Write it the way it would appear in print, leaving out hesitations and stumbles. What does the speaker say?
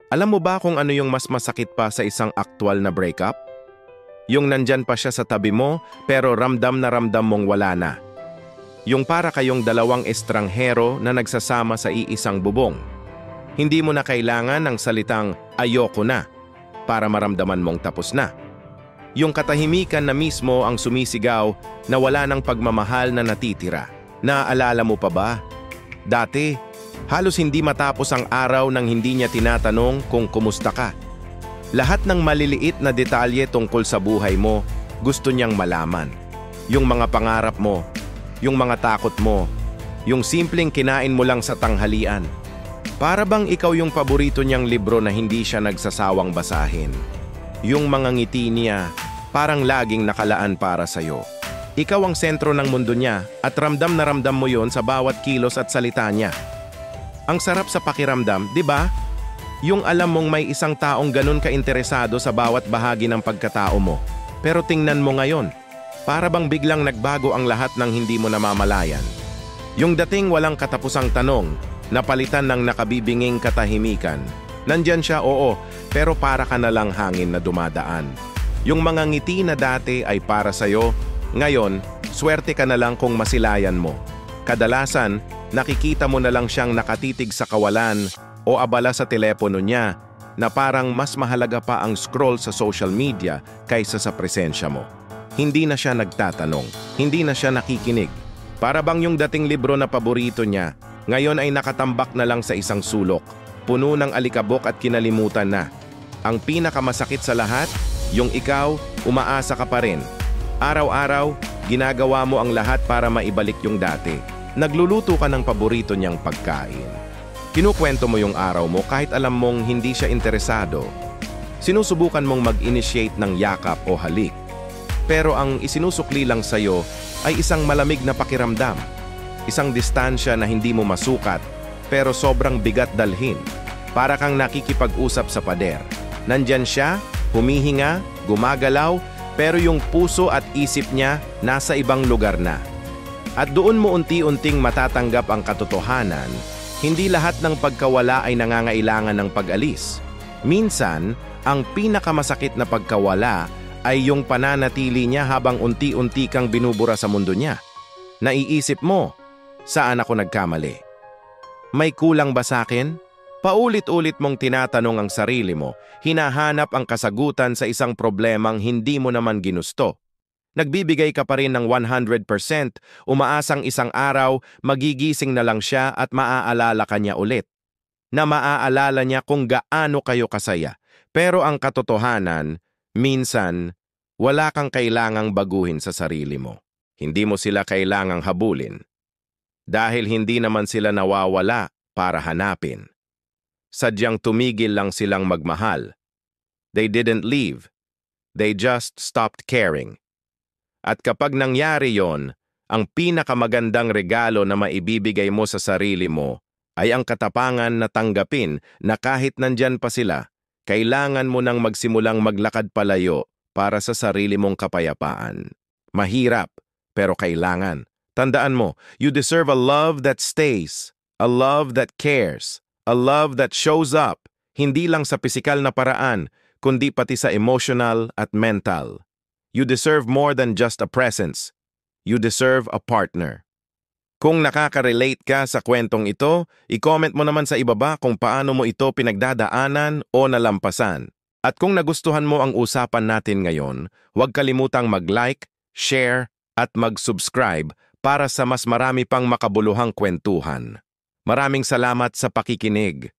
Alam mo ba kung ano yung mas masakit pa sa isang aktwal na breakup? Yung nandyan pa siya sa tabi mo pero ramdam na ramdam mong wala na. Yung para kayong dalawang estranghero na nagsasama sa iisang bubong. Hindi mo na kailangan ng salitang ayoko na para maramdaman mong tapos na. Yung katahimikan na mismo ang sumisigaw na wala ng pagmamahal na natitira. Naaalala mo pa ba? Dati, halos hindi matapos ang araw nang hindi niya tinatanong kung kumusta ka. Lahat ng maliliit na detalye tungkol sa buhay mo, gusto niyang malaman. Yung mga pangarap mo, yung mga takot mo, yung simpleng kinain mo lang sa tanghalian. Para bang ikaw yung paborito niyang libro na hindi siya nagsasawang basahin. Yung mga ngiti niya, parang laging nakalaan para sa'yo. Ikaw ang sentro ng mundo niya at ramdam na ramdam mo yon sa bawat kilos at salita niya. Ang sarap sa pakiramdam, di ba? Yung alam mong may isang taong ganun ka-interesado sa bawat bahagi ng pagkatao mo. Pero tingnan mo ngayon, para bang biglang nagbago ang lahat ng hindi mo namamalayan. Yung dating walang katapusang tanong, napalitan ng nakabibinging katahimikan. Nandyan siya, oo, pero para ka na lang hangin na dumadaan. Yung mga ngiti na dati ay para sa'yo, ngayon, swerte ka na lang kung masilayan mo. Kadalasan, nakikita mo na lang siyang nakatitig sa kawalan o abala sa telepono niya na parang mas mahalaga pa ang scroll sa social media kaysa sa presensya mo. Hindi na siya nagtatanong, hindi na siya nakikinig. Para bang yung dating libro na paborito niya, ngayon ay nakatambak na lang sa isang sulok, puno ng alikabok at kinalimutan na. Ang pinakamasakit sa lahat, yung ikaw, umaasa ka pa rin. Araw-araw, ginagawa mo ang lahat para maibalik yung dati. Nagluluto ka ng paborito niyang pagkain. Kinukwento mo yung araw mo kahit alam mong hindi siya interesado. Sinusubukan mong mag-initiate ng yakap o halik. Pero ang isinusukli lang sa'yo ay isang malamig na pakiramdam. Isang distansya na hindi mo masukat, pero sobrang bigat dalhin. Para kang nakikipag-usap sa pader. Nandyan siya, humihinga, gumagalaw, pero yung puso at isip niya nasa ibang lugar na. At doon mo unti-unting matatanggap ang katotohanan, hindi lahat ng pagkawala ay nangangailangan ng pag-alis. Minsan, ang pinakamasakit na pagkawala ay yung pananatili niya habang unti-unti kang binubura sa mundo niya. Naiisip mo, saan ako nagkamali? May kulang ba sa akin? Paulit-ulit mong tinatanong ang sarili mo, hinahanap ang kasagutan sa isang problemang hindi mo naman ginusto. Nagbibigay ka pa rin ng 100%, umaasang isang araw, magigising na lang siya at maaalala ka niya ulit. Na maaalala niya kung gaano kayo kasaya. Pero ang katotohanan, minsan, wala kang kailangang baguhin sa sarili mo. Hindi mo sila kailangang habulin. Dahil hindi naman sila nawawala para hanapin. Sadyang tumigil lang silang magmahal. They didn't leave. They just stopped caring. At kapag nangyari yon, ang pinakamagandang regalo na maibibigay mo sa sarili mo ay ang katapangan na tanggapin na kahit nandyan pa sila, kailangan mo nang magsimulang maglakad palayo para sa sarili mong kapayapaan. Mahirap, pero kailangan. Tandaan mo, you deserve a love that stays, a love that cares, a love that shows up, hindi lang sa pisikal na paraan, kundi pati sa emotional at mental. You deserve more than just a presence. You deserve a partner. Kung nakaka-relate ka sa kwentong ito, i-comment mo naman sa ibaba kung paano mo ito pinagdadaanan o nalampasan. At kung nagustuhan mo ang usapan natin ngayon, huwag kalimutang mag-like, share, at mag-subscribe para sa mas marami pang makabuluhang kwentuhan. Maraming salamat sa pakikinig.